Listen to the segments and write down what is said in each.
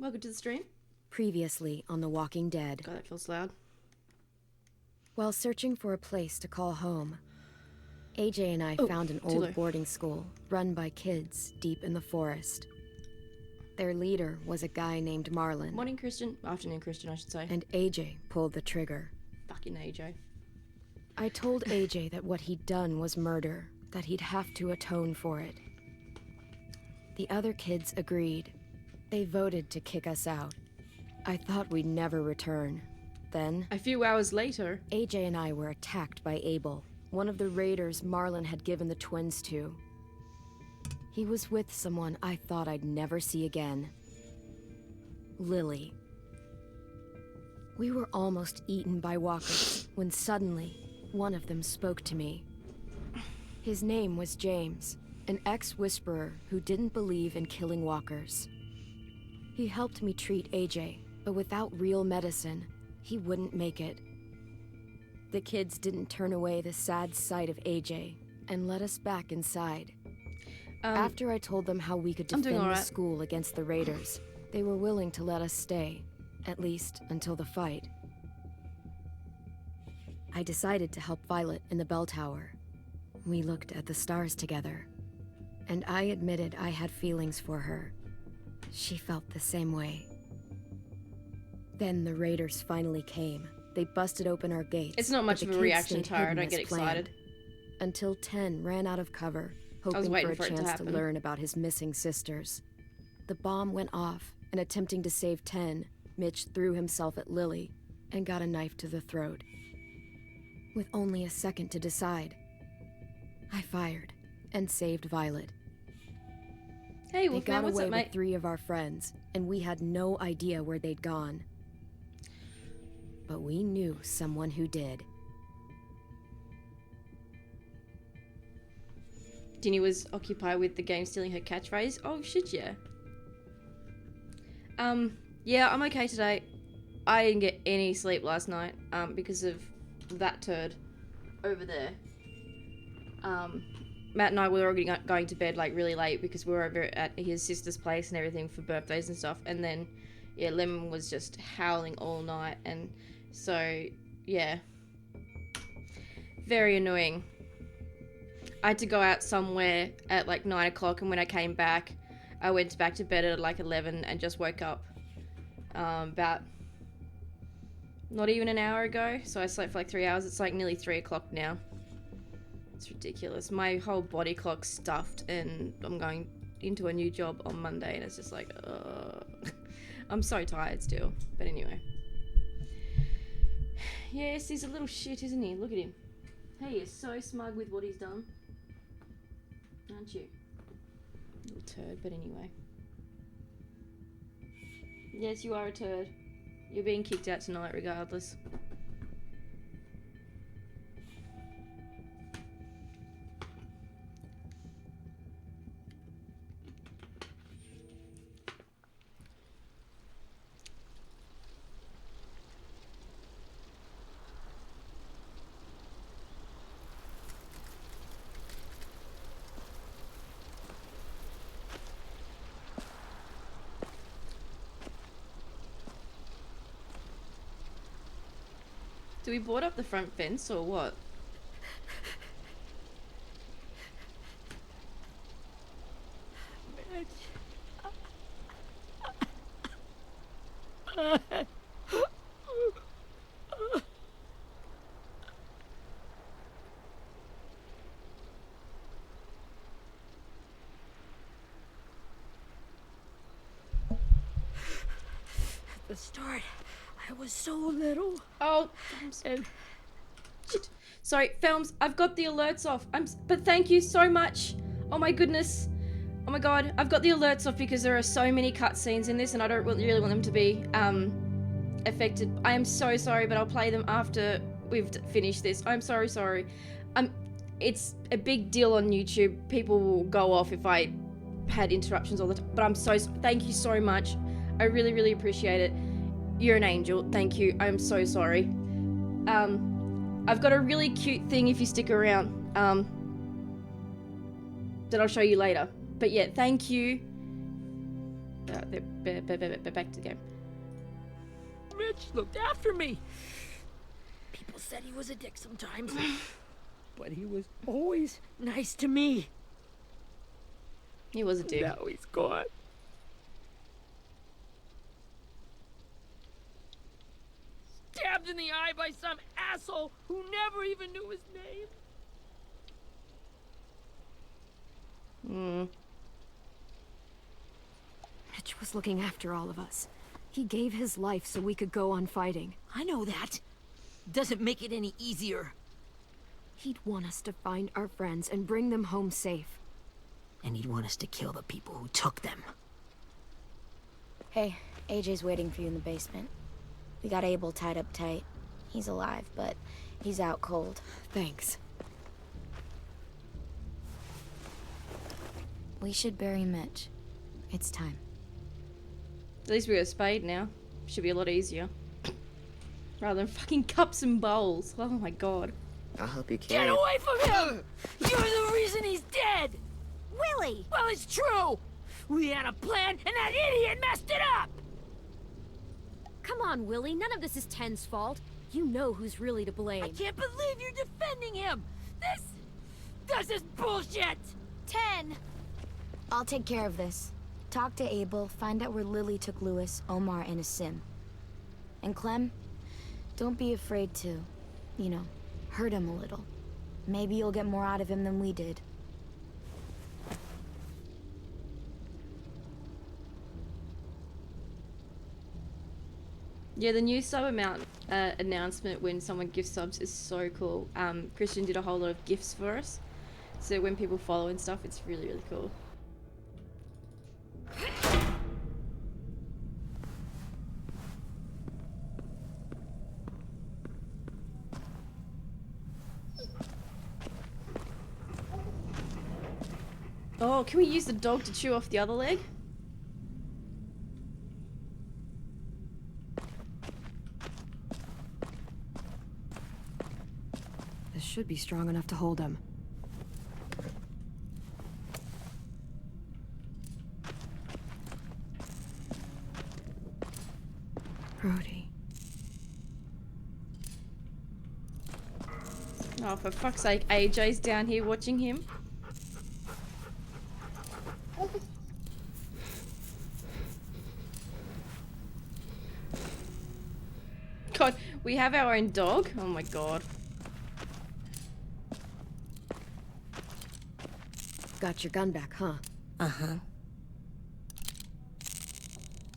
Welcome to the stream. Previously on The Walking Dead. God, that feels loud. While searching for a place to call home, AJ and I found an old boarding school run by kids deep in the forest. Their leader was a guy named Marlon. Morning, Christian. Afternoon, Christian, I should say. And AJ pulled the trigger. Fucking AJ. I told AJ that what he'd done was murder, that he'd have to atone for it. The other kids agreed. They voted to kick us out. I thought we'd never return. Then, a few hours later, AJ and I were attacked by Abel, one of the raiders Marlon had given the twins to. He was with someone I thought I'd never see again. Lily. We were almost eaten by walkers when suddenly, one of them spoke to me. His name was James, an ex-whisperer who didn't believe in killing walkers. He helped me treat AJ, but without real medicine, he wouldn't make it. The kids didn't turn away the sad sight of AJ and let us back inside. After I told them how we could defend the school against the raiders, they were willing to let us stay, at least until the fight. I decided to help Violet in the bell tower. We looked at the stars together, and I admitted I had feelings for her. She felt the same way. Then the raiders finally came. They busted open our gates. It's not much of a reaction, Tara. Don't get excited. Until 10 ran out of cover, hoping for a chance to learn about his missing sisters. The bomb went off, and attempting to save 10, Mitch threw himself at Lily and got a knife to the throat. With only a second to decide, I fired and saved Violet. Hey, they got away with 3 of our friends, and we had no idea where they'd gone. But we knew someone who did. Ginny was occupied with the game stealing her catchphrase. Oh shit, yeah. Yeah, I'm okay today. I didn't get any sleep last night, because of that turd over there. Matt and I were already going to bed like really late because we were over at his sister's place and everything for birthdays and stuff. And then, yeah, Lemon was just howling all night. And so, yeah, very annoying. I had to go out somewhere at like 9 o'clock, and when I came back, I went back to bed at like 11 and just woke up about not even an hour ago. So I slept for like 3 hours. It's like nearly 3 o'clock now. It's ridiculous. My whole body clock's stuffed, and I'm going into a new job on Monday, and it's just like, I'm so tired still. But anyway. Yes, he's a little shit, isn't he? Look at him. He is so smug with what he's done. Aren't you? Little turd, but anyway. Yes, you are a turd. You're being kicked out tonight regardless. Do we board up the front fence or what? At the start, I was so little. Oh, and shit. Sorry, Films. I've got the alerts off. But thank you so much. Oh my goodness. Oh my god. I've got the alerts off because there are so many cutscenes in this, and I don't really want them to be affected. I am so sorry, but I'll play them after we've finished this. I'm sorry. It's a big deal on YouTube. People will go off if I had interruptions all the time. But thank you so much. I really appreciate it. You're an angel. Thank you. I'm so sorry. I've got a really cute thing if you stick around. That I'll show you later. But yeah, thank you. Back to the game. Mitch looked after me. People said he was a dick sometimes, but he was always nice to me. He was a dick. Now he's gone. Stabbed in the eye by some asshole who never even knew his name. Mitch was looking after all of us. He gave his life so we could go on fighting. I know that. Doesn't make it any easier. He'd want us to find our friends and bring them home safe. And he'd want us to kill the people who took them. Hey, AJ's waiting for you in the basement. We got Abel tied up tight. He's alive, but he's out cold. Thanks. We should bury Mitch. It's time. At least we got a spade now. Should be a lot easier. Rather than fucking cups and bowls. Oh my god. I'll help you Get carry it. away from him! You're the reason he's dead! Willie! Well, it's true! We had a plan, and that idiot messed it up! Come on, Willie. None of this is Ten's fault. You know who's really to blame. I can't believe you're defending him! This is bullshit! 10! I'll take care of this. Talk to Abel, find out where Lily took Lewis, Omar, and a sim. And Clem, don't be afraid to, you know, hurt him a little. Maybe you'll get more out of him than we did. Yeah, the new sub amount announcement when someone gift subs is so cool. Christian did a whole lot of gifts for us. So when people follow and stuff, it's really, really cool. Oh, can we use the dog to chew off the other leg? This should be strong enough to hold him. Brody. Oh, for fuck's sake, AJ's down here watching him. God, we have our own dog? Oh my god. Got your gun back, huh? Uh-huh.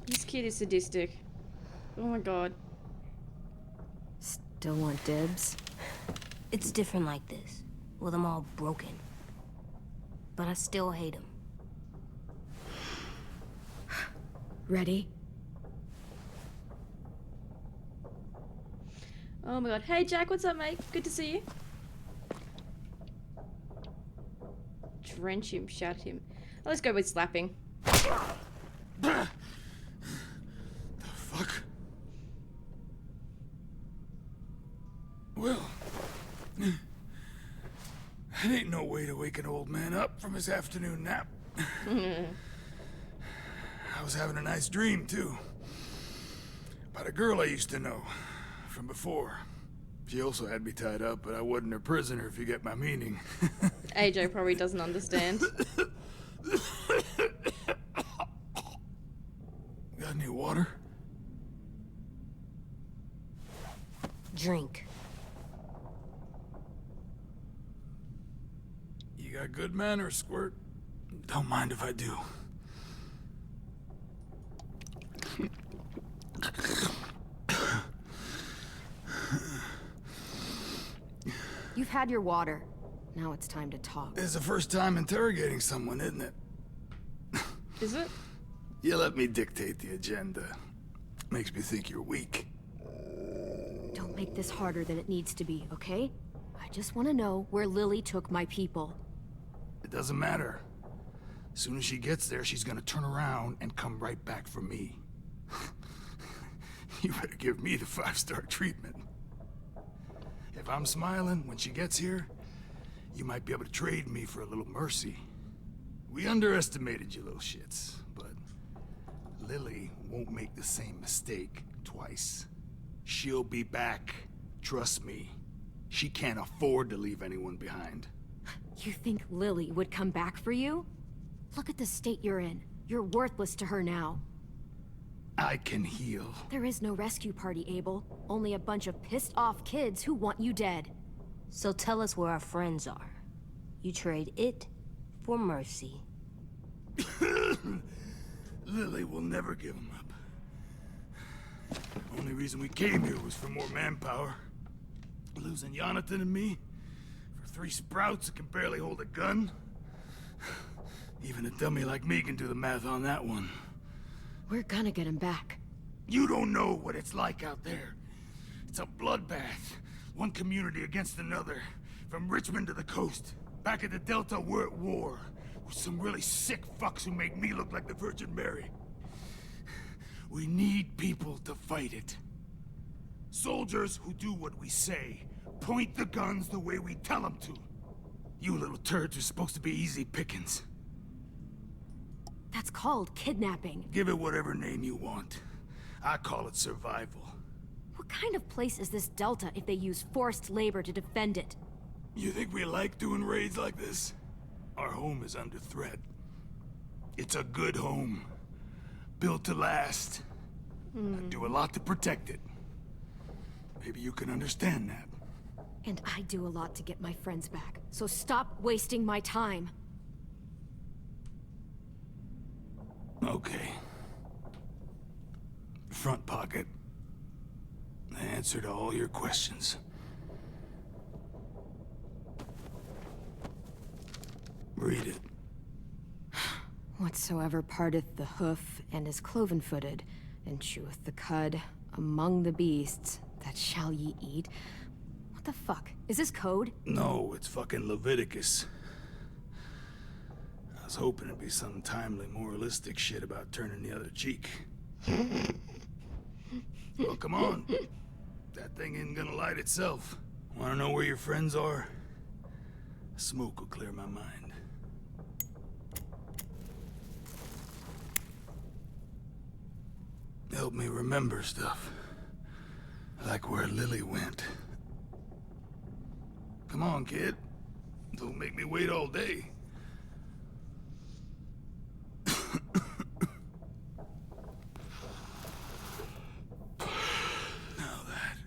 This kid is sadistic. Oh my god. Still want dibs? It's different like this, with them all broken. But I still hate him. Ready? Oh my god. Hey Jack, what's up mate? Good to see you. Drench him, shout at him. Oh, let's go with slapping. The fuck? Well, that ain't no way to wake an old man up from his afternoon nap. I was having a nice dream, too. About a girl I used to know from before. She also had me tied up, but I wasn't her prisoner, if you get my meaning. AJ probably doesn't understand. Got any water? Drink. You got good manners, Squirt. Don't mind if I do. You've had your water. Now it's time to talk. It's the first time interrogating someone, isn't it? Is it? You let me dictate the agenda. Makes me think you're weak. Don't make this harder than it needs to be, okay? I just want to know where Lily took my people. It doesn't matter. As soon as she gets there, she's gonna turn around and come right back for me. You better give me the 5-star treatment. If I'm smiling when she gets here, you might be able to trade me for a little mercy. We underestimated you little shits, but Lily won't make the same mistake twice. She'll be back. Trust me. She can't afford to leave anyone behind. You think Lily would come back for you? Look at the state you're in. You're worthless to her now. I can heal. There is no rescue party, Abel. Only a bunch of pissed-off kids who want you dead. So tell us where our friends are. You trade it for mercy. Lily will never give him up. Only reason we came here was for more manpower. Losing Jonathan and me for 3 sprouts that can barely hold a gun. Even a dummy like me can do the math on that one. We're gonna get him back. You don't know what it's like out there. It's a bloodbath. One community against another. From Richmond to the coast. Back at the Delta, we're at war. With some really sick fucks who make me look like the Virgin Mary. We need people to fight it. Soldiers who do what we say. Point the guns the way we tell them to. You little turds are supposed to be easy pickings. That's called kidnapping. Give it whatever name you want. I call it survival. What kind of place is this Delta if they use forced labor to defend it? You think we like doing raids like this? Our home is under threat. It's a good home. Built to last. I do a lot to protect it. Maybe you can understand that. And I do a lot to get my friends back. So stop wasting my time. Okay. Front pocket. The answer to all your questions. Read it. Whatsoever parteth the hoof and is cloven-footed, and cheweth the cud among the beasts, that shall ye eat. What the fuck? Is this code? No, it's fucking Leviticus. I was hoping it'd be some timely, moralistic shit about turning the other cheek. Well, come on. That thing ain't gonna light itself. Wanna know where your friends are? Smoke will clear my mind. Help me remember stuff. Like where Lily went. Come on, kid. Don't make me wait all day. Now that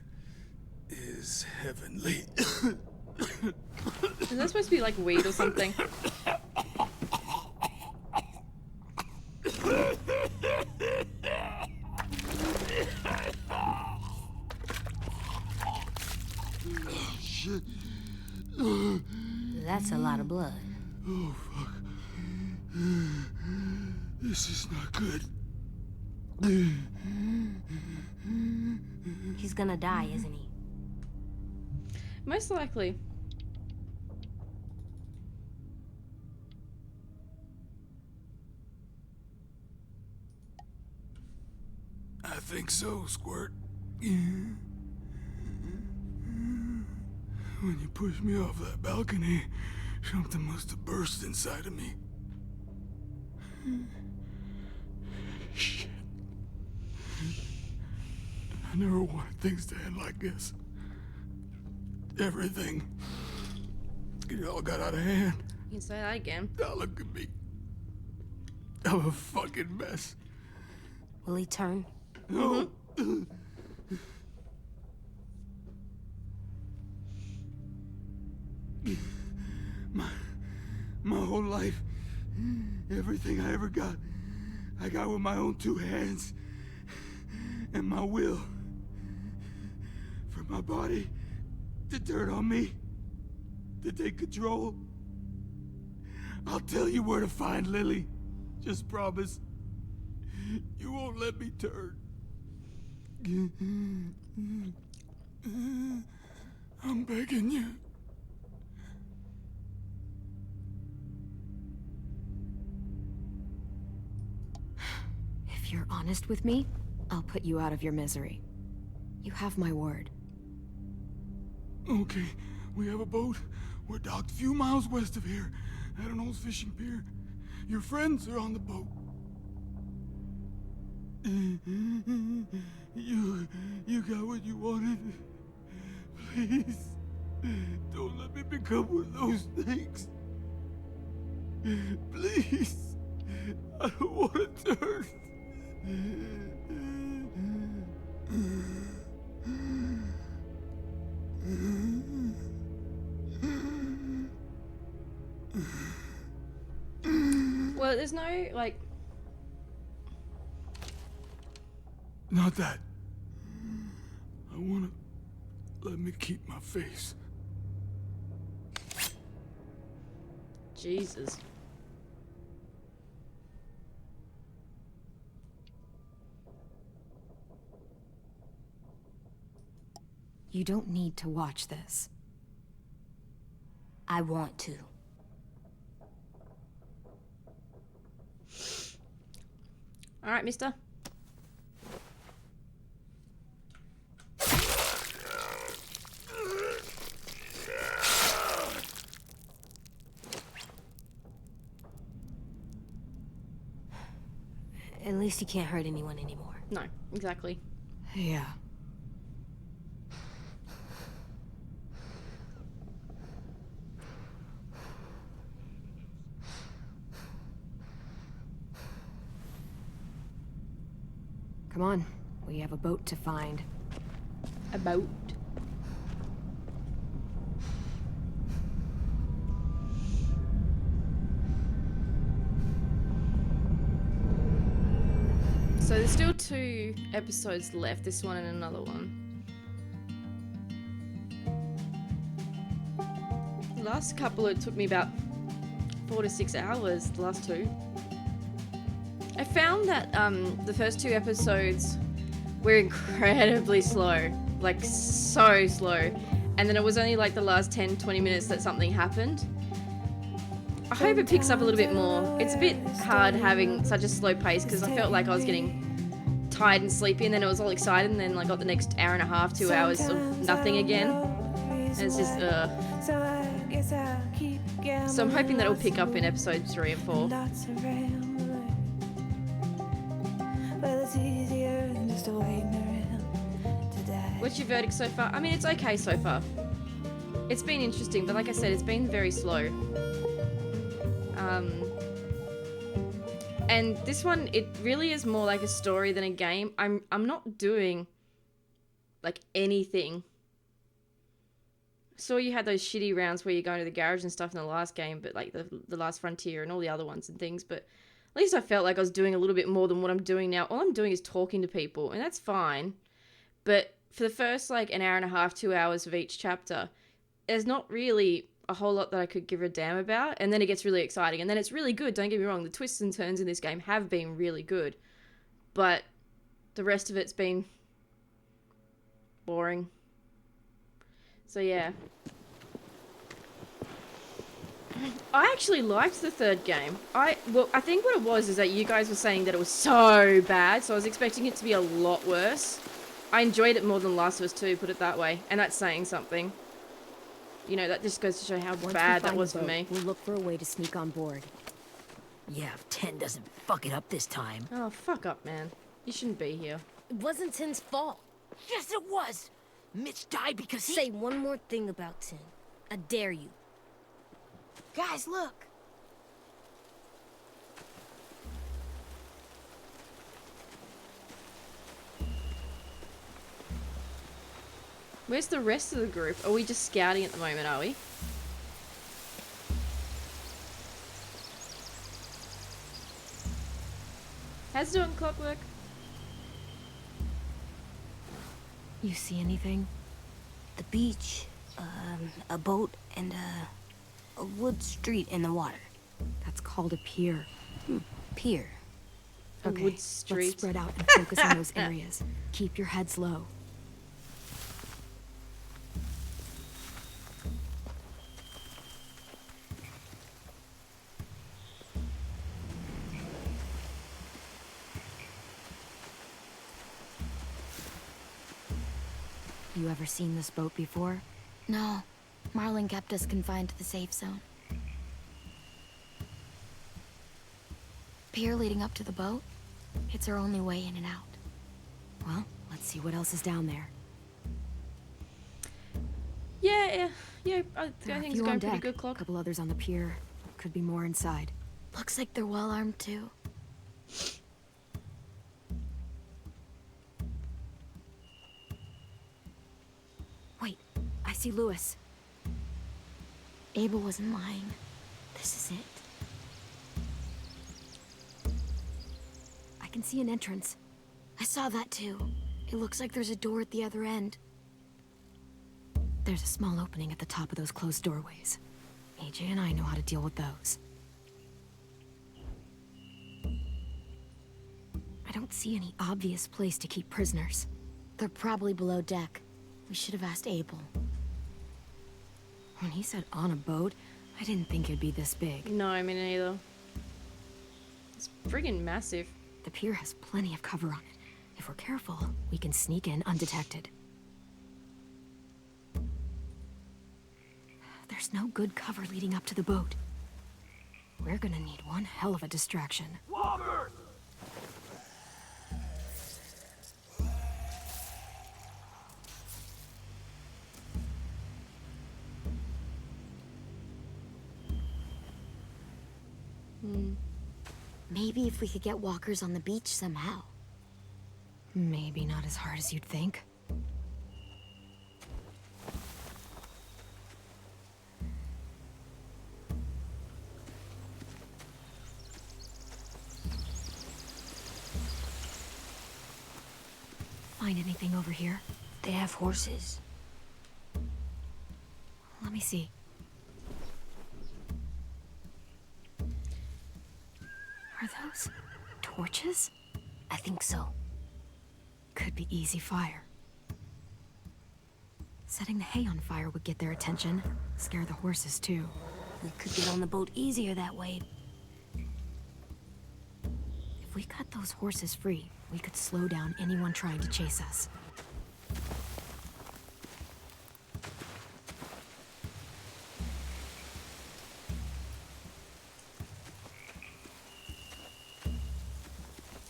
is heavenly. Is that supposed to be like weed or something? Shit. That's a lot of blood. Oh, fuck. This is not good. He's gonna die, isn't he? Most likely. I think so, Squirt. When you pushed me off that balcony, something must have burst inside of me. Shit. I never wanted things to end like this. Everything. It all got out of hand. You can say that again. Now look at me. I'm a fucking mess. Will he turn? No. My whole life, everything I ever got, I got with my own 2 hands and my will. For my body to turn on me, to take control. I'll tell you where to find Lily. Just promise you won't let me turn. I'm begging you. If you're honest with me, I'll put you out of your misery. You have my word. Okay, we have a boat. We're docked a few miles west of here, at an old fishing pier. Your friends are on the boat. You got what you wanted. Please, don't let me become one of those things. Please, I don't want to turn. Well, there's no, like... Not that. I wanna let me keep my face. Jesus. You don't need to watch this. I want to. All right, mister. At least he can't hurt anyone anymore. No, exactly. Yeah. Come on, we have a boat to find. A boat. So there's still 2 episodes left, this one and another one. The last couple, it took me about 4 to 6 hours, the last 2. I found that the first 2 episodes were incredibly slow, like so slow. And then it was only like the last 10-20 minutes that something happened. I hope it picks up a little bit more. It's a bit hard having such a slow pace because I felt like I was getting tired and sleepy, and then it was all excited, and then I got the next hour and a half, 2 hours of nothing again. And it's just, So I'm hoping that it'll pick up in episodes 3 and 4. What's your verdict so far? I mean, it's okay so far. It's been interesting, but like I said, it's been very slow. And this one, it really is more like a story than a game. I'm not doing like anything. So you had those shitty rounds where you go into the garage and stuff in the last game, but like the Last Frontier and all the other ones and things, but at least I felt like I was doing a little bit more than what I'm doing now. All I'm doing is talking to people, and that's fine. But for the first like an hour and a half, 2 hours of each chapter, there's not really a whole lot that I could give a damn about, and then it gets really exciting, and then it's really good, don't get me wrong, the twists and turns in this game have been really good, but the rest of it's been boring. So yeah. I actually liked the 3rd game. I think what it was is that you guys were saying that it was so bad, so I was expecting it to be a lot worse. I enjoyed it more than Last of Us 2, put it that way, and that's saying something. You know, that just goes to show how bad that was for me. We'll look for a way to sneak on board. Yeah, if 10 doesn't fuck it up this time. Oh, fuck up, man. You shouldn't be here. It wasn't Tin's fault. Yes, it was! Mitch died because he... Say one more thing about Tin. I dare you. Guys, look. Where's the rest of the group? Are we just scouting at the moment, are we? How's it doing, Clockwork? You see anything? The beach, a boat, and a wood street in the water. That's called a pier. Pier. A Okay, wood street. let's spread out and focus on those areas. Keep your heads low. You ever seen this boat before? No. Marlin kept us confined to the safe zone. Pier leading up to the boat? It's our only way in and out. Well, let's see what else is down there. Yeah. I There are a think it's few going on pretty deck, good, a Clock. couple others on the pier. Could be more inside. Looks like they're well armed too. Wait, I see Lewis. Abel wasn't lying. This is it. I can see an entrance. I saw that too. It looks like there's a door at the other end. There's a small opening at the top of those closed doorways. AJ and I know how to deal with those. I don't see any obvious place to keep prisoners. They're probably below deck. We should have asked Abel. When he said on a boat, I didn't think it'd be this big. No, I mean neither. It's friggin' massive. The pier has plenty of cover on it. If we're careful, we can sneak in undetected. There's no good cover leading up to the boat. We're gonna need one hell of a distraction. Walker! Maybe if we could get walkers on the beach somehow. Maybe not as hard as you'd think. Find anything over here? They have horses. Let me see. Are those torches? I think so. Could be easy fire. Setting the hay on fire would get their attention. Scare the horses, too. We could get on the boat easier that way. If we cut those horses free, we could slow down anyone trying to chase us.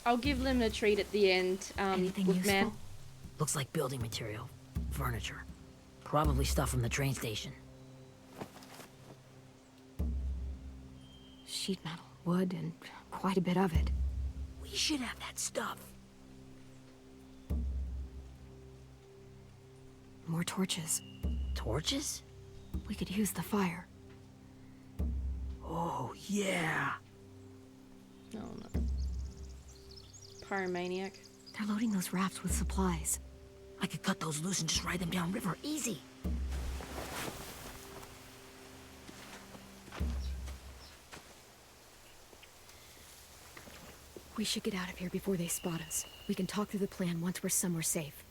I'll give Lim a treat at the end. Anything with useful? Man. Looks like building material. Furniture. Probably stuff from the train station. Sheet metal, wood, and quite a bit of it. We should have that stuff. More torches. Torches? We could use the fire. Oh, yeah. Oh no. Pyromaniac. They're loading those rafts with supplies. I could cut those loose and just ride them downriver. Easy. We should get out of here before they spot us. We can talk through the plan once we're somewhere safe.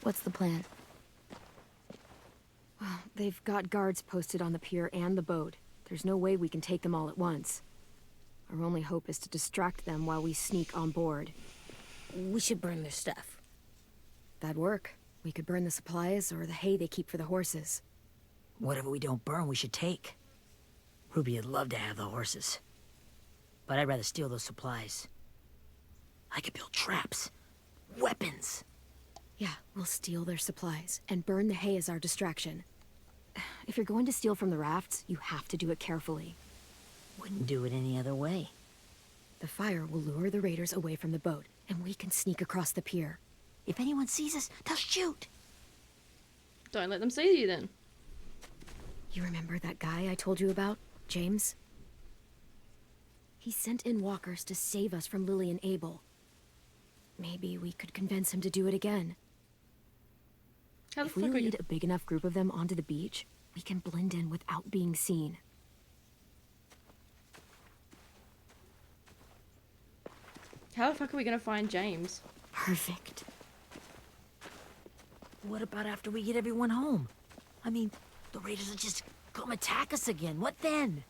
What's the plan? Well, they've got guards posted on the pier and the boat. There's no way we can take them all at once. Our only hope is to distract them while we sneak on board. We should burn their stuff. That'd work. We could burn the supplies or the hay they keep for the horses. Whatever we don't burn, we should take. Ruby'd love to have the horses. But I'd rather steal those supplies. I could build traps. Weapons. Yeah, we'll steal their supplies and burn the hay as our distraction. If you're going to steal from the rafts, you have to do it carefully. Wouldn't do it any other way. The fire will lure the raiders away from the boat, and we can sneak across the pier. If anyone sees us, they'll shoot. Don't let them see you then. You remember that guy I told you about? James? He sent in walkers to save us from Lily and Abel. Maybe we could convince him to do it again. How the If we fuck are you? lead a big enough group of them onto the beach, we can blend in without being seen. How the fuck are we gonna find James? Perfect. What about after we get everyone home? I mean, the raiders will just come attack us again. What then?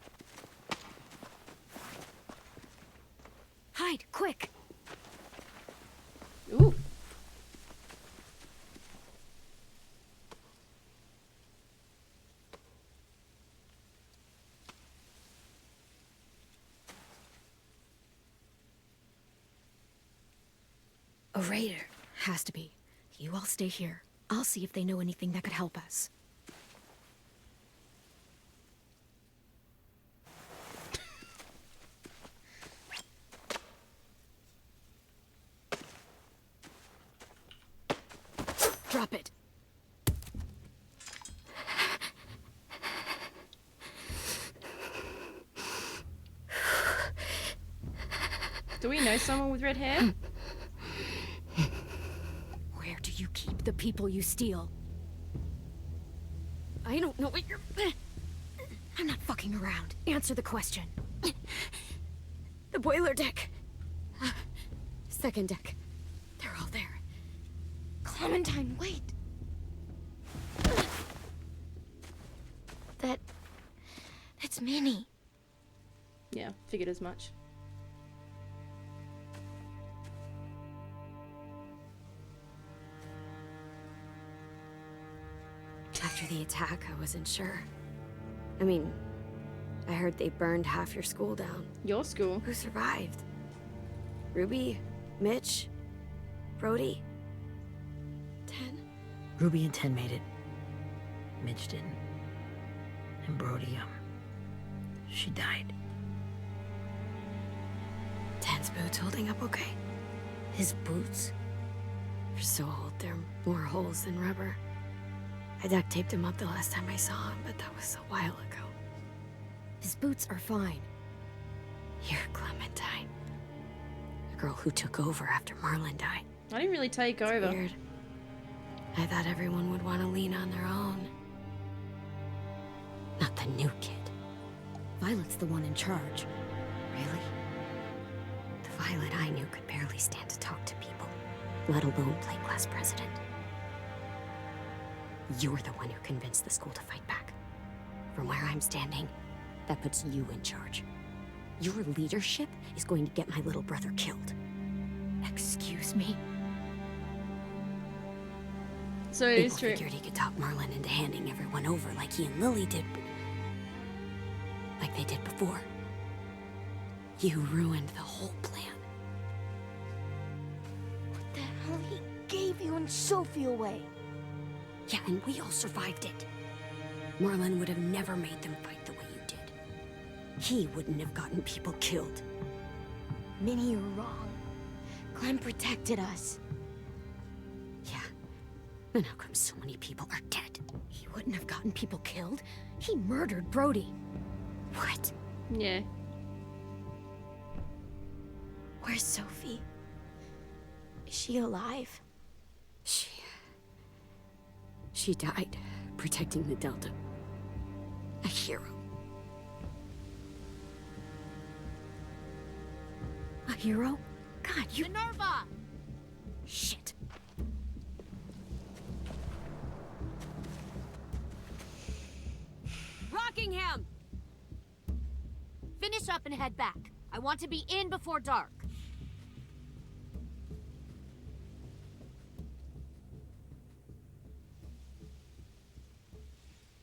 inside, quick! Ooh. A raider. Has to be. You all stay here. I'll see if they know anything that could help us. Drop it. Do we know someone with red hair? Where do you keep the people you steal? I don't know what you're... I'm not fucking around. Answer the question. The boiler deck. Second deck. They're all there. Clementine, wait. That's Minnie. Yeah, figured as much. After the attack, I wasn't sure. I mean, I heard they burned half your school down. Your school? Who survived? Ruby? Mitch? Brody? 10? Ruby and 10 made it. Mitch didn't. And Brody, she died. 10's boots holding up okay? His boots? They're so old, there are more holes than rubber. I duct taped him up the last time I saw him, but that was a while ago. His boots are fine. You're Clementine. The girl who took over after Marlon died. I didn't really take over. Weird. I thought everyone would want to lean on their own. Not the new kid. Violet's the one in charge. Really? The Violet I knew could barely stand to talk to people, let alone play class president. You're the one who convinced the school to fight back. From where I'm standing, that puts you in charge. Your leadership is going to get my little brother killed. Excuse me? So it is Abel true. figured he could talk Marlon into handing everyone over like he and Lily did, but... like they did before. You ruined the whole plan. What the hell? He gave you and Sophie away. Yeah, and we all survived it. Marlon would have never made them fight the way you did. He wouldn't have gotten people killed. Minnie, you're wrong. Clem protected us. Yeah. And how come so many people are dead? He wouldn't have gotten people killed. He murdered Brody. What? Yeah. Where's Sophie? Is she alive? She died protecting the Delta. A hero. A hero? God, you... Minerva! Shit. Rockingham! Finish up and head back. I want to be in before dark.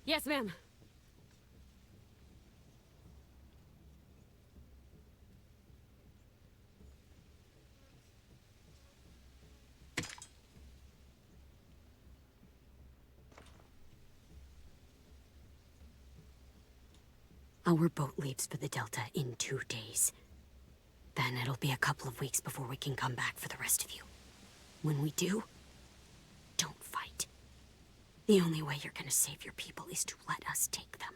Yes, ma'am. Our boat leaves for the Delta in 2 days. Then it'll be a couple of weeks before we can come back for the rest of you. When we do, don't fight. The only way you're gonna save your people is to let us take them.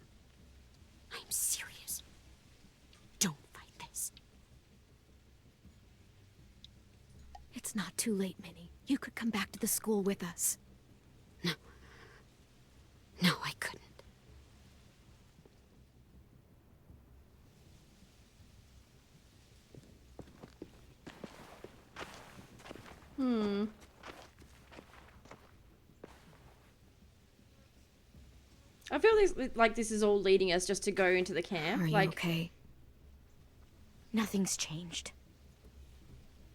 I'm serious. Don't fight this. It's not too late, Minnie. You could come back to the school with us. No. No, I couldn't. I feel like this is all leading us just to go into the camp. Are you like, okay? Nothing's changed.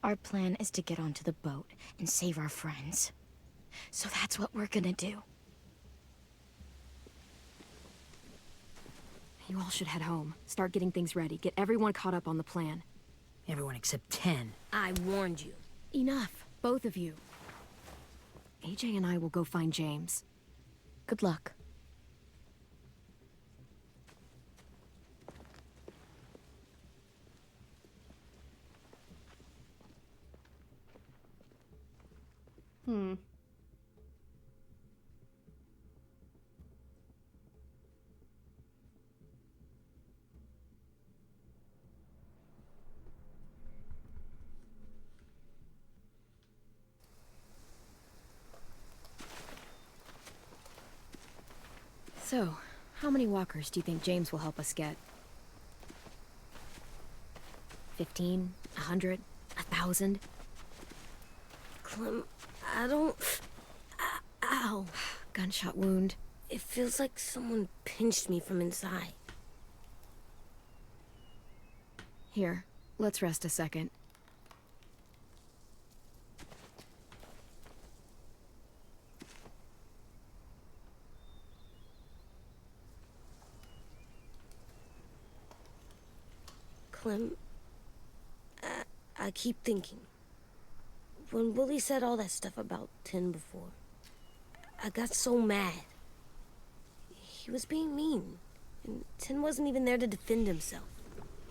Our plan is to get onto the boat and save our friends. So that's what we're gonna do. You all should head home. Start getting things ready. Get everyone caught up on the plan. Everyone except 10. I warned you. Enough, both of you. AJ and I will go find James. Good luck. So, how many walkers do you think James will help us get? 15? 100? 1,000? Clem, I don't... Ow. Gunshot wound. It feels like someone pinched me from inside. Here, let's rest a second. Clem, I keep thinking. When Willie said all that stuff about Tin before, I got so mad. He was being mean, and Tin wasn't even there to defend himself.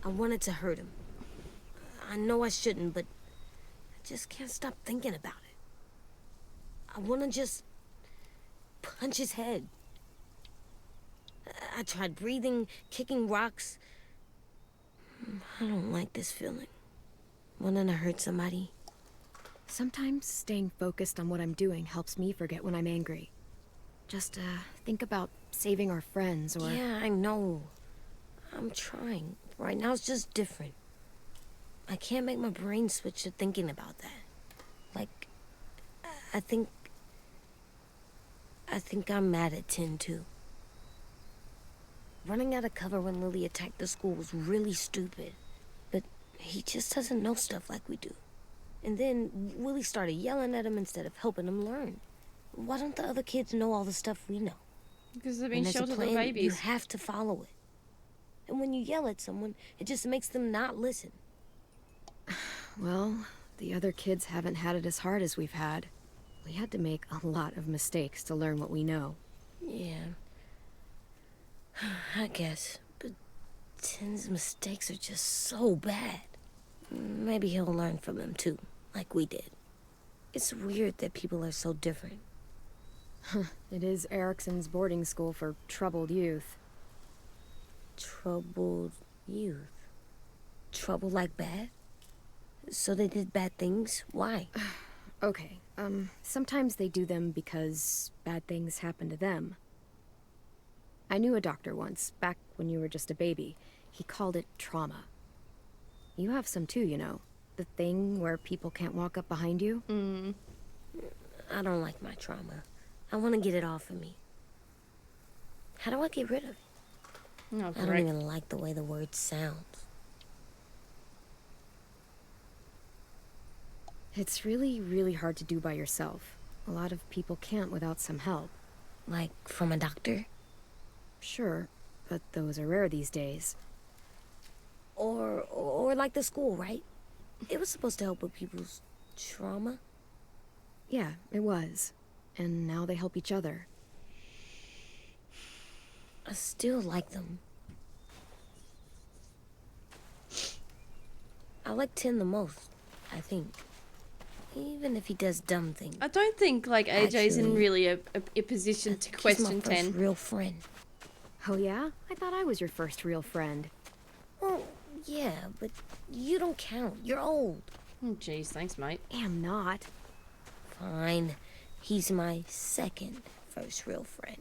I wanted to hurt him. I know I shouldn't, but I just can't stop thinking about it. I want to just punch his head. I tried breathing, kicking rocks. I don't like this feeling. Wanting to hurt somebody. Sometimes staying focused on what I'm doing helps me forget when I'm angry. Just, think about saving our friends or... Yeah, I know. I'm trying. Right now it's just different. I can't make my brain switch to thinking about that. Like, I think I'm mad at Tin, too. Running out of cover when Lily attacked the school was really stupid. But he just doesn't know stuff like we do. And then Willie started yelling at him instead of helping him learn. Why don't the other kids know all the stuff we know? Because they've When been there's a sheltered little plan, you babies. have to follow it. And when you yell at someone, it just makes them not listen. Well, the other kids haven't had it as hard as we've had. We had to make a lot of mistakes to learn what we know. Yeah. I guess. But Tin's mistakes are just so bad. Maybe he'll learn from them too, like we did. It's weird that people are so different. It is Erickson's boarding school for troubled youth. Troubled youth. Trouble like bad? So they did bad things? Why? Okay, sometimes they do them because bad things happen to them. I knew a doctor once, back when you were just a baby. He called it trauma. You have some too, you know. The thing where people can't walk up behind you. I don't like my trauma. I want to get it off of me. How do I get rid of it? Oh, I don't great. even like the way the word sounds. It's really, really hard to do by yourself. A lot of people can't without some help. Like from a doctor? Sure, but those are rare these days. Or like the school, right? It was supposed to help with people's trauma. Yeah, it was. And now they help each other. I still like them. I like Tin the most, I think. Even if he does dumb things. I don't think like AJ's in Actually, really a position to He's question my first 10. real friend. Oh yeah? I thought I was your first real friend. Well, yeah, but you don't count. You're old. Oh, jeez, thanks, mate. Am not. Fine. He's my second first real friend.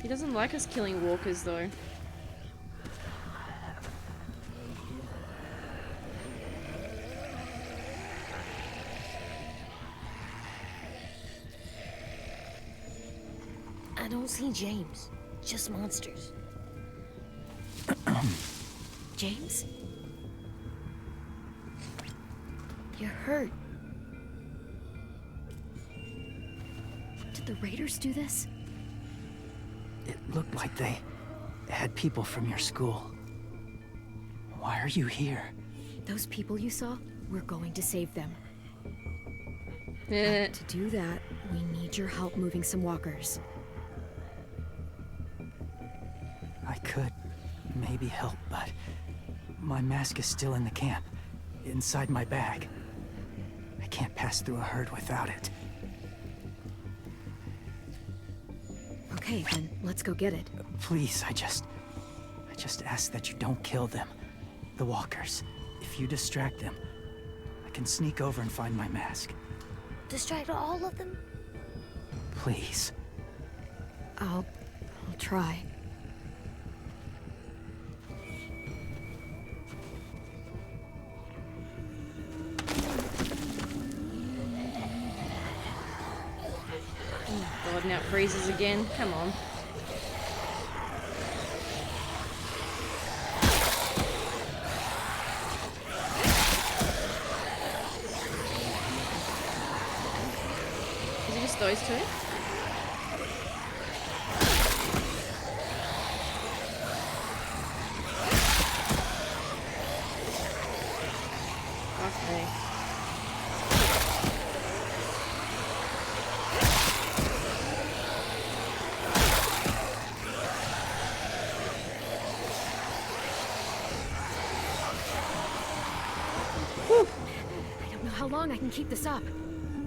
He doesn't like us killing walkers, though. I don't see James. Just monsters. James? You're hurt. Did the raiders do this? It looked like they had people from your school. Why are you here? Those people you saw? We're going to save them. Yeah. To do that, we need your help moving some walkers. I could maybe help, but my mask is still in the camp, inside my bag. I can't pass through a herd without it. Okay, then let's go get it. Please, I just ask that you don't kill them. The walkers. If you distract them, I can sneak over and find my mask. Distract all of them? Please. I'll try. God, now it freezes again. Come on. Is it just those two? Okay. I don't know how long I can keep this up.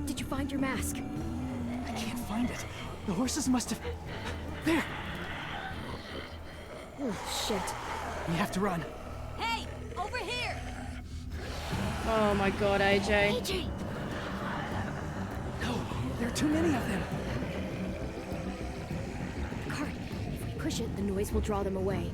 Did you find your mask? I can't find it. The horses must have... There! Oh, shit. We have to run. Hey, over here! Oh my god, AJ. AJ! No, there are too many of them. The cart. If we push it, the noise will draw them away.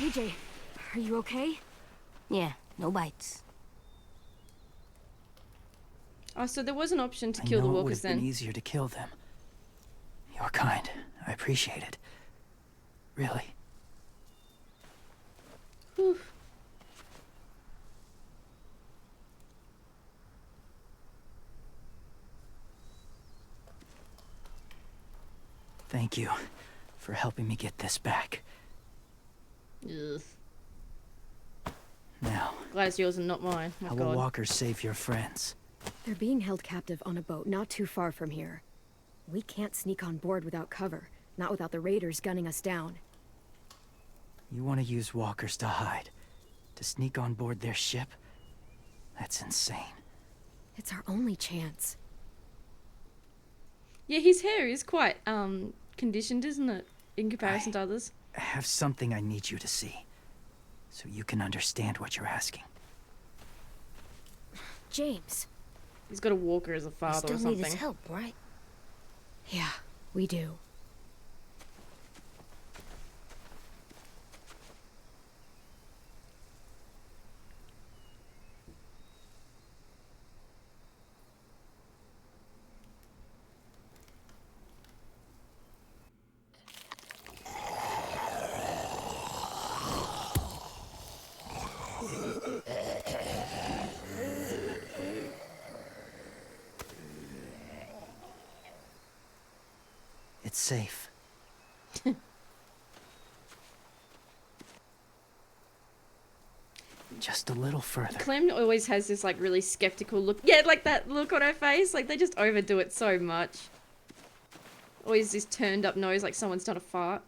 AJ, are you okay? Yeah, no bites. Oh, so there was an option to I kill the know it would walkers have been then. easier to kill them. You're kind. I appreciate it. Really. Whew. Thank you for helping me get this back. Ugh. Now, Glad it's yours and not mine. My how will god. walkers save your friends? They're being held captive on a boat not too far from here. We can't sneak on board without cover, not without the raiders gunning us down. You want to use walkers to hide? To sneak on board their ship? That's insane. It's our only chance. Yeah, his hair is quite conditioned, isn't it? In comparison to others. I have something I need you to see. So you can understand what you're asking. James. He's got a walker as a We father still or need something. his help, right? Yeah, we do. It's safe. Just a little further. Clem always has this like really skeptical look. Yeah, like that look on her face. Like they just overdo it so much. Always this turned up nose like someone's done a fart.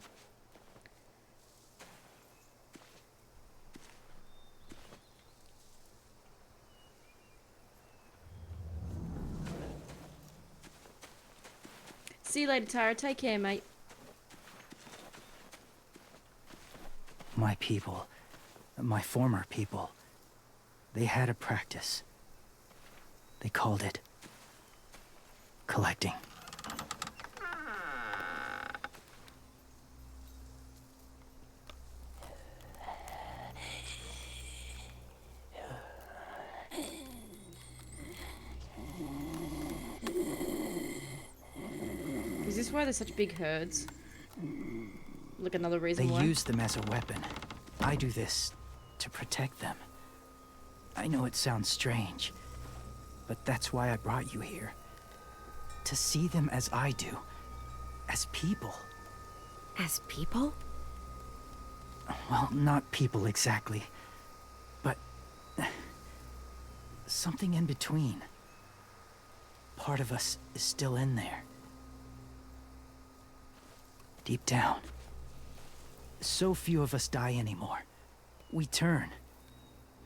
See you later, Tara. Take care, mate. My people, my former people, they had a practice. They called it collecting. Is this why there's such big herds? Look, another reason They why. use them as a weapon. I do this to protect them. I know it sounds strange, but that's why I brought you here. To see them as I do. As people. As people? Well, not people exactly, but something in between. Part of us is still in there. Deep down. So few of us die anymore. We turn.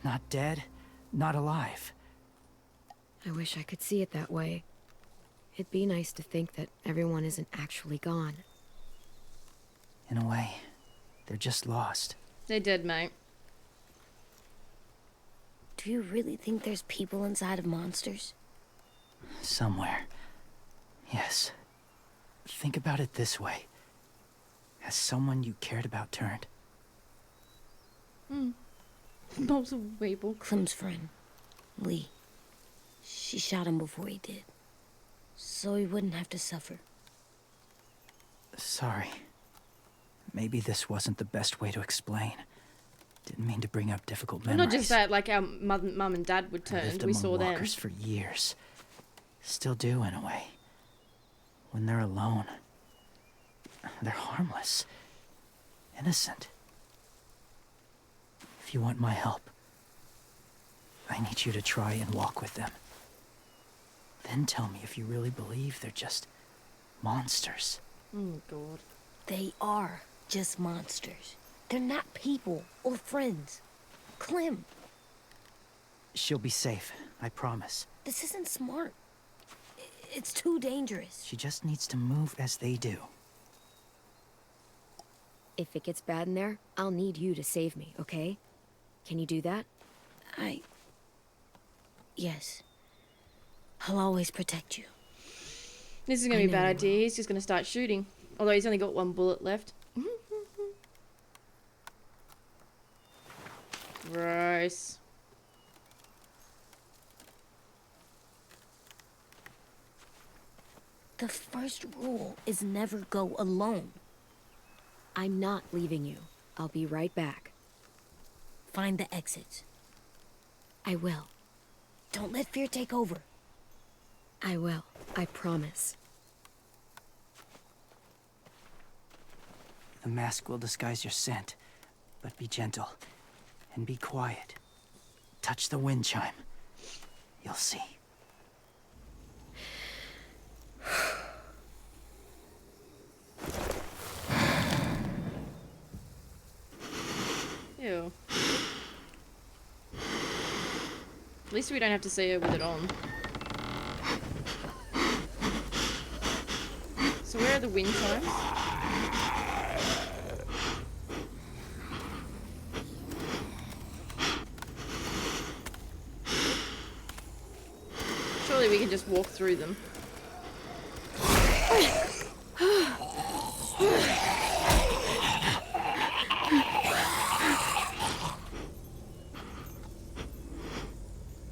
Not dead, not alive. I wish I could see it that way. It'd be nice to think that everyone isn't actually gone. In a way, they're just lost. They're dead, mate. Do you really think there's people inside of monsters? Somewhere. Yes. Think about it this way. Has someone you cared about turned? Multiple people. Clem's friend, Lee. She shot him before he did. So he wouldn't have to suffer. Sorry. Maybe this wasn't the best way to explain. Didn't mean to bring up difficult Well, memories. not just that, like our mum and dad would I turn. lived We among saw them. walkers for years. Still do, in a way. When they're alone, they're harmless. Innocent. If you want my help, I need you to try and walk with them. Then tell me if you really believe they're just monsters. Oh, God. They are just monsters. They're not people or friends. Clem, She'll be safe, I promise. this isn't smart. It's too dangerous. She just needs to move as they do. If it gets bad in there, I'll need you to save me, okay? Can you do that? Yes. I'll always protect you. This is going to be a I know bad you idea. He's just going to start shooting. Although he's only got one bullet left. Gross. The first rule is never go alone. I'm not leaving you. I'll be right back. Find the exits. I will. Don't let fear take over. I will. I promise. The mask will disguise your scent, but be gentle and be quiet. Touch the wind chime. You'll see. Ew. At least we don't have to see her with it on. So where are the wind chimes? Surely we can just walk through them.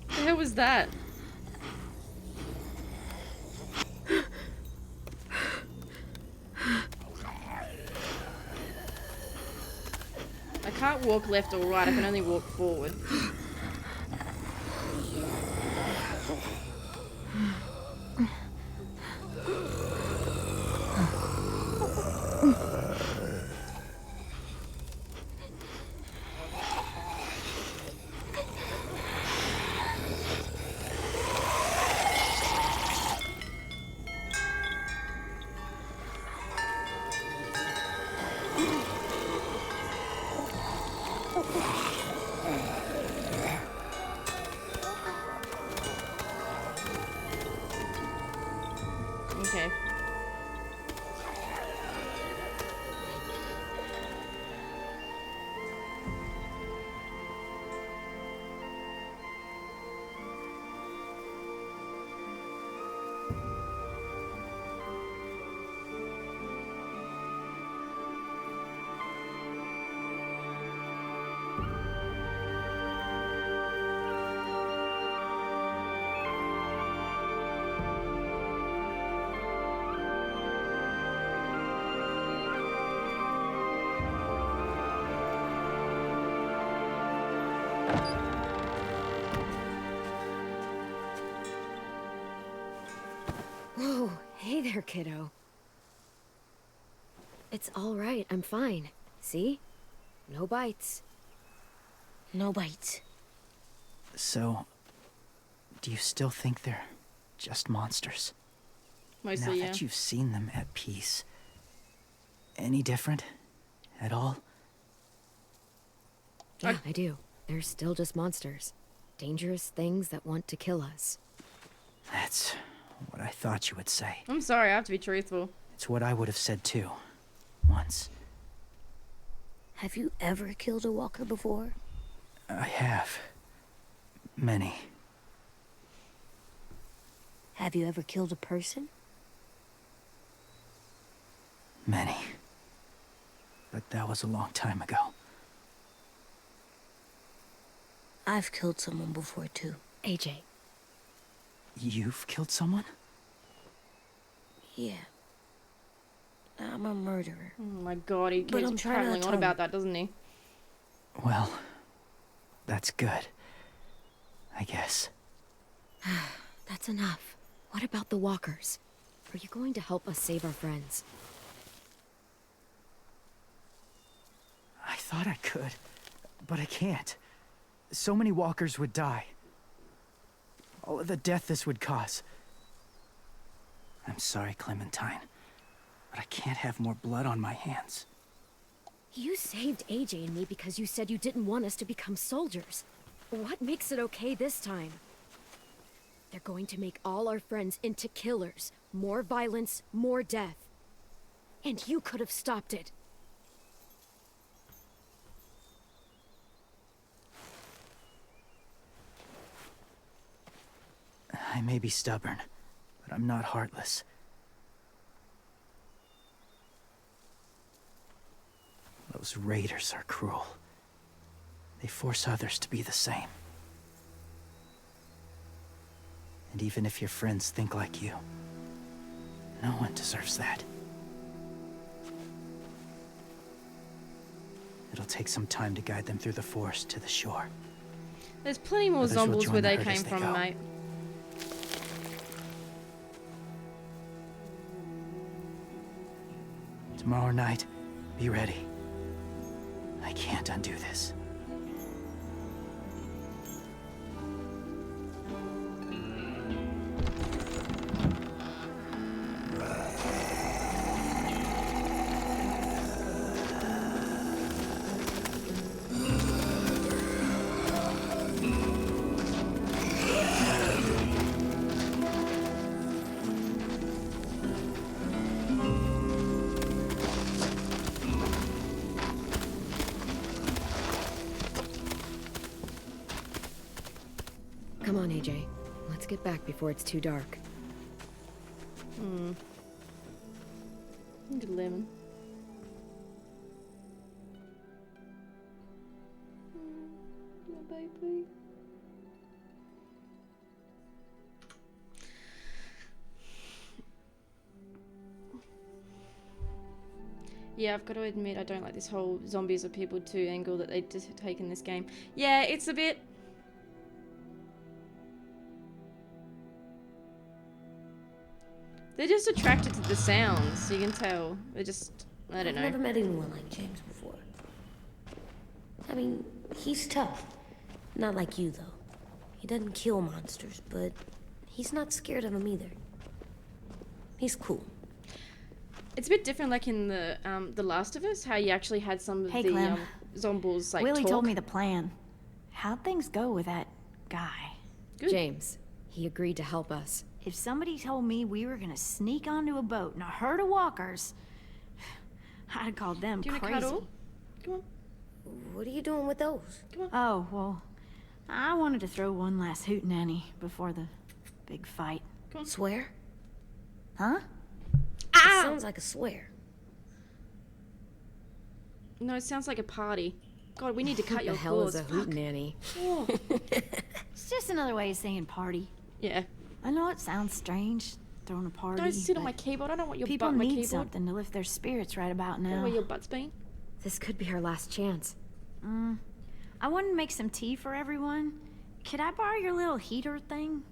The hell was that? I can't walk left or right, I can only walk forward. Whoa, hey there, kiddo. It's all right, I'm fine. See? No bites. No bites. So, do you still think they're just monsters? Mostly, Now yeah. that you've seen them at peace, any different at all? Yeah, I do. They're still just monsters. Dangerous things that want to kill us. That's what I thought you would say. I'm sorry, I have to be truthful. It's what I would have said too. Once. Have you ever killed a walker before? I have. Many. Have you ever killed a person? Many. But that was a long time ago. I've killed someone before, too. AJ. You've killed someone? Yeah. I'm a murderer. Oh my god, he But I'm keeps trying to prattling on atone. about that, doesn't he? Well, that's good. I guess. That's enough. What about the walkers? Are you going to help us save our friends? I thought I could, but I can't. So many walkers would die. All of the death this would cause. I'm sorry, Clementine, but I can't have more blood on my hands. You saved AJ and me because you said you didn't want us to become soldiers. What makes it okay this time? They're going to make all our friends into killers. More violence, more death. And you could have stopped it. I may be stubborn, but I'm not heartless. Those raiders are cruel. They force others to be the same. And even if your friends think like you, no one deserves that. It'll take some time to guide them through the forest to the shore. There's plenty more Others will zombies join where the they herd as came they from, go. mate. Tomorrow night, be ready. I can't undo this. Come on, AJ. Let's get back before it's too dark. Good lemon. My baby. Yeah, I've got to admit, I don't like this whole zombies are people too angle that they just take in this game. Yeah, it's a bit... They're just attracted to the sounds, you can tell. They're just... I don't I've know. never met anyone like James before. I mean, he's tough. Not like you, though. He doesn't kill monsters, but he's not scared of them either. He's cool. It's a bit different like in the Last of Us, how you actually had some of Hey, the Clem. zombies like Willie talk. told me the plan. How'd things go with that guy? Good. James, he agreed to help us. If somebody told me we were gonna sneak onto a boat and a herd of walkers, I'd have called them Do you want to crazy. cuddle? Come on. What are you doing with those? Oh, well, I wanted to throw one last hootenanny before the big fight. Swear? Huh? It sounds like a swear. No, it sounds like a party. God, we need to cut What your the hell is cords. a hootenanny? Oh. It's just another way of saying party. Yeah. I know it sounds strange, throwing a party. Don't sit on but my keyboard. I don't want your people butt on my need keyboard. something to lift their spirits right about I don't know now. where your butt's been. This could be our last chance. I wanted to make some tea for everyone. Could I borrow your little heater thing?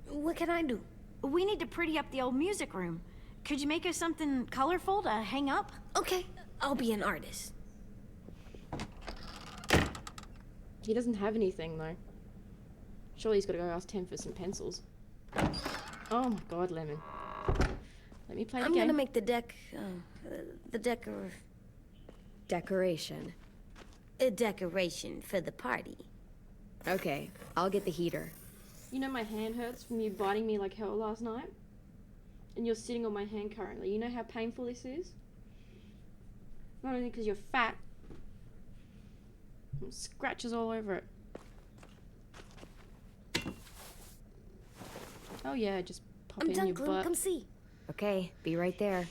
What can I do? We need to pretty up the old music room. Could you make us something colorful to hang up? Okay, I'll be an artist. He doesn't have anything, though. Surely he's got to go ask Tim for some pencils. Oh my god, Lemon. Let me play the I'm game. gonna make the Decoration. a decoration for the party. Okay, I'll get the heater. You know my hand hurts from you biting me like hell last night? And you're sitting on my hand currently. You know how painful this is? Not only because you're fat. And scratches all over it. Oh yeah, just pop I'm it in done, your Clem. butt. Come see. Okay, be right there.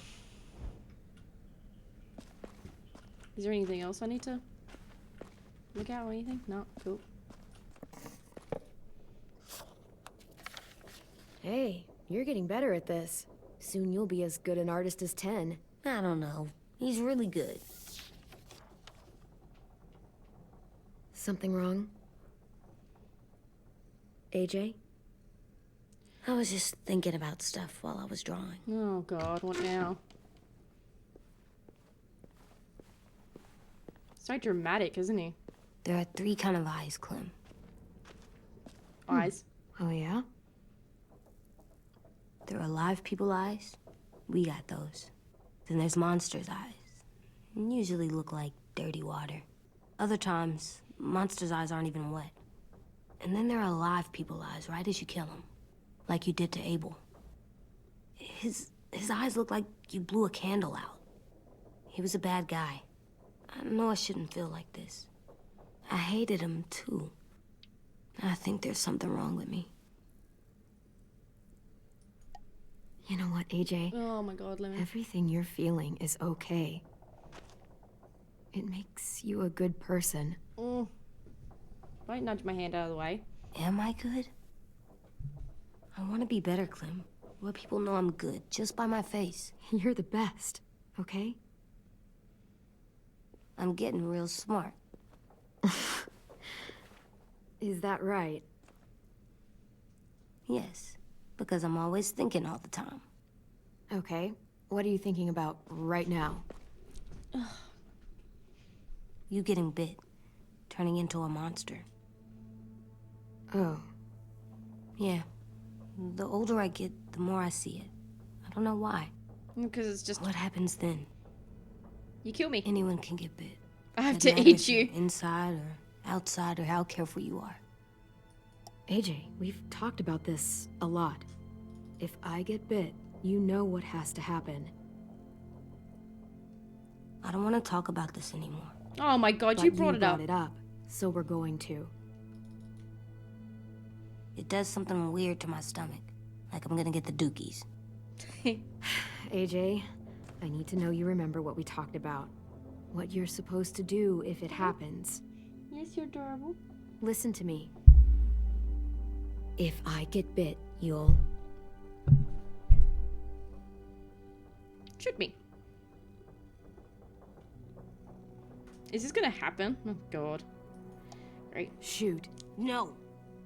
Is there anything else I need to look at or anything? No, cool. Hey, you're getting better at this. Soon you'll be as good an artist as 10. I don't know. He's really good. Something wrong? AJ? I was just thinking about stuff while I was drawing. Oh god, what now? So dramatic, isn't he? There are 3 kind of eyes, Clem. Eyes. Oh yeah? There are live people eyes. We got those. Then there's monsters' eyes. Usually look like dirty water. Other times, monsters' eyes aren't even wet. And then there are live people eyes, right as you kill them. Like you did to Abel. His eyes look like you blew a candle out. He was a bad guy. I know I shouldn't feel like this. I hated him, too. I think there's something wrong with me. You know what, AJ? Oh my god, Lemon. Everything you're feeling is okay. It makes you a good person. Don't nudge my hand out of the way. Am I good? I want to be better, Clem. Let people know I'm good, just by my face. You're the best, okay? I'm getting real smart. Is that right? Yes, because I'm always thinking all the time. Okay. What are you thinking about right now? You getting bit, turning into a monster. Oh. Yeah. The older I get, the more I see it. I don't know why. Because it's just... What happens then? You kill me. Anyone can get bit. I have Doesn't to matter eat if you're you. inside or outside or how careful you are. AJ, we've talked about this a lot. If I get bit, you know what has to happen. I don't want to talk about this anymore. Oh my god, But you brought it up, so we're going to. It does something weird to my stomach. Like I'm gonna get the dookies. AJ, I need to know you remember what we talked about. What you're supposed to do if it happens. Yes, you're adorable. Listen to me. If I get bit, you'll... Shoot me. Is this gonna happen? Oh god. Great. Shoot. No.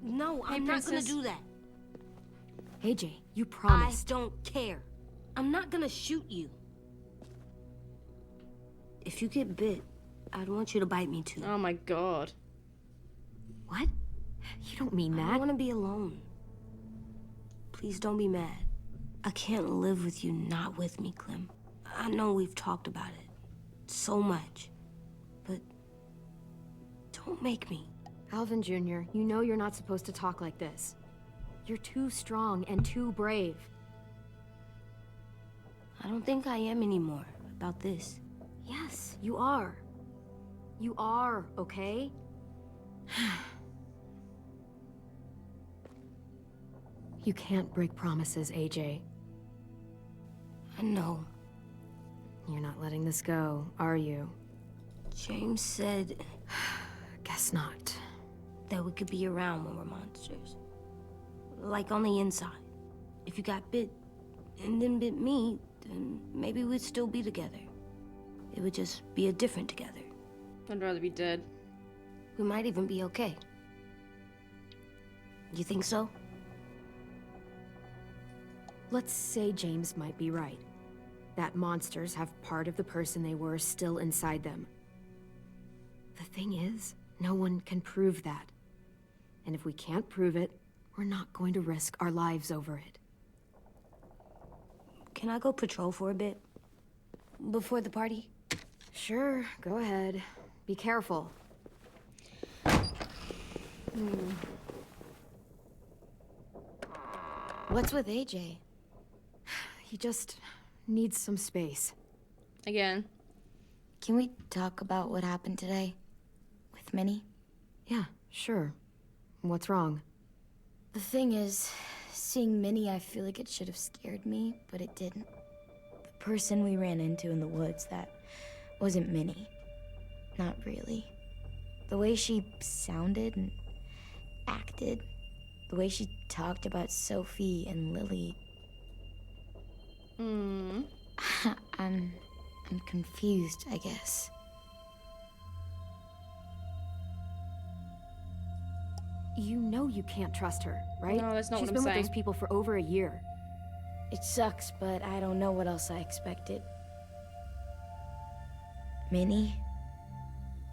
No, Hey, I'm not gonna princess. do that. AJ, you I promised. don't care. I'm not gonna shoot you. If you get bit, I'd want you to bite me too. Oh my god. What? You don't mean I that. want to be alone. Please don't be mad. I can't live with you not with me, Clem. I know we've talked about it so much, but don't make me. Alvin Jr., you know you're not supposed to talk like this. You're too strong and too brave. I don't think I am anymore about this. Yes, you are. You are, okay? You can't break promises, AJ. I know. You're not letting this go, are you? James said Guess not. that we could be around when we're monsters. Like on the inside. If you got bit and then bit me, then maybe we'd still be together. It would just be a different together. I'd rather be dead. We might even be okay. You think so? Let's say James might be right. That monsters have part of the person they were still inside them. The thing is, no one can prove that. And if we can't prove it, we're not going to risk our lives over it. Can I go patrol for a bit? Before the party? Sure, go ahead. Be careful. What's with AJ? He just needs some space. Again. Can we talk about what happened today? With Minnie? Yeah, sure. What's wrong? The thing is, seeing Minnie, I feel like it should have scared me, but it didn't. The person we ran into in the woods, that wasn't Minnie. Not really. The way she sounded and acted, the way she talked about Sophie and Lily. I'm confused, I guess. You know you can't trust her, right? No, that's not She's what I'm been with saying. those people for over a year. It sucks, but I don't know what else I expected. Minnie?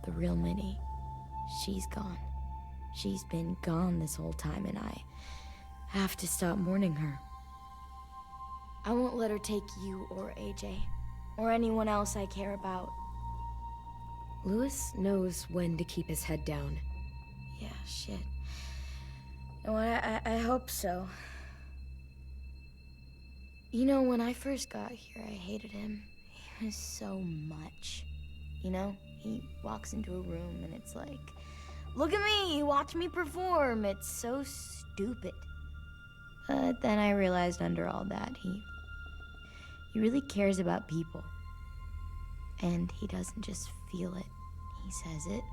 The real Minnie. She's gone. She's been gone this whole time, and I have to stop mourning her. I won't let her take you or AJ, or anyone else I care about. Louis knows when to keep his head down. Yeah, shit. No, I hope so. You know, when I first got here, I hated him. He was so much. You know, he walks into a room and it's like, look at me, watch me perform. It's so stupid. But then I realized under all that, he really cares about people. And he doesn't just feel it, he says it.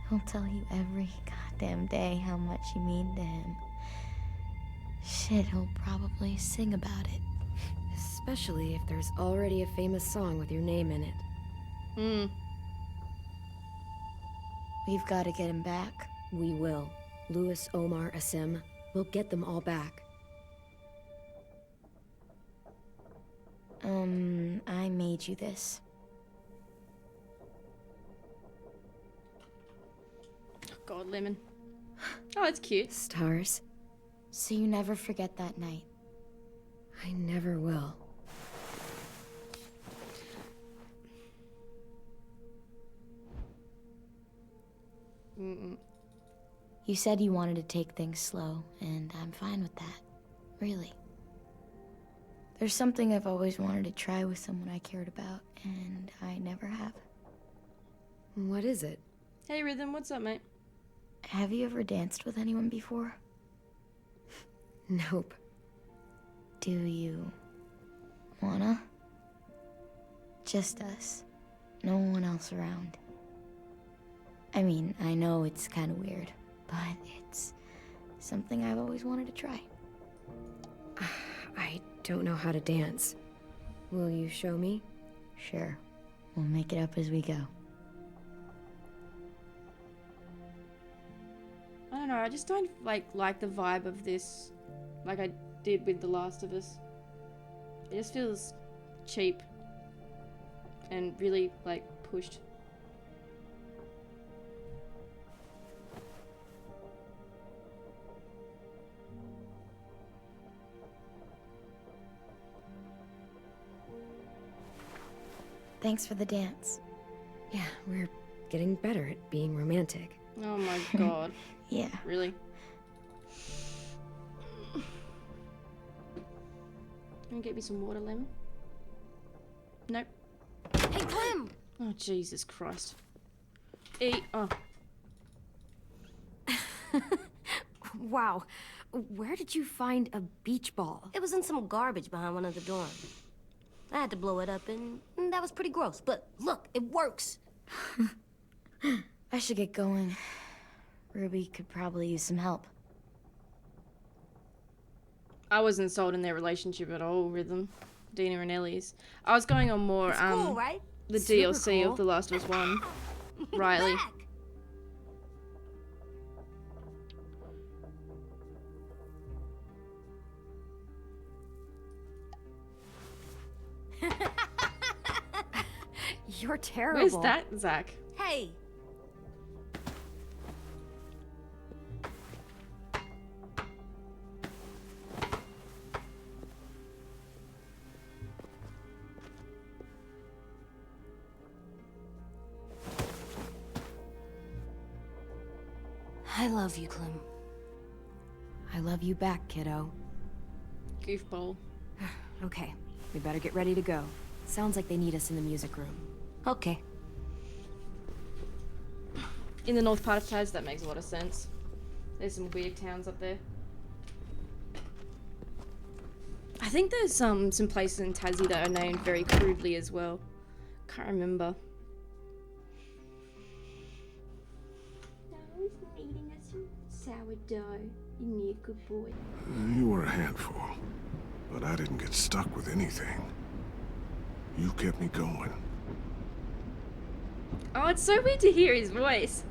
He'll tell you every goddamn day how much you mean to him. Shit, he'll probably sing about it. Especially if there's already a famous song with your name in it. We've got to get him back. We will. Louis, Omar, Asim. We'll get them all back. I made you this. Oh, God, lemon. Oh, it's cute. Stars. So you never forget that night. I never will. You said you wanted to take things slow, and I'm fine with that. Really. There's something I've always wanted to try with someone I cared about, and I never have. What is it? Hey, Rhythm, what's up, mate? Have you ever danced with anyone before? Nope. Do you wanna? Just us. No one else around. I mean, I know it's kind of weird, but it's something I've always wanted to try. I don't know how to dance. Will you show me? Sure. We'll make it up as we go. I don't know, I just don't like the vibe of this like I did with The Last of Us. It just feels cheap and really like pushed. Thanks for the dance. Yeah, we're getting better at being romantic. Oh my god. Yeah. Really? Can you get me some water, Lemon? Nope. Hey, Clem! Oh, Jesus Christ. Eat. Oh. Wow. Where did you find a beach ball? It was in some garbage behind one of the dorms. I had to blow it up, and that was pretty gross. But look, it works. I should get going. Ruby could probably use some help. I wasn't sold in their relationship at all, Rhythm. Dina and Ellie's. I was going on more, It's cool, right? the Super DLC cool. of The Last of Us 1. We're Riley. back. You're terrible. Where's that, Zach? Hey! I love you, Clem. I love you back, kiddo. Goofball. Okay, we better get ready to go. Sounds like they need us in the music room. Okay. In the north part of Taz, that makes a lot of sense. There's some weird towns up there. I think there's some places in Tassie that are named very crudely as well. Can't remember. No, he's eating us sourdough. You're a good boy. You were a handful, but I didn't get stuck with anything. You kept me going. Oh, it's so weird to hear his voice.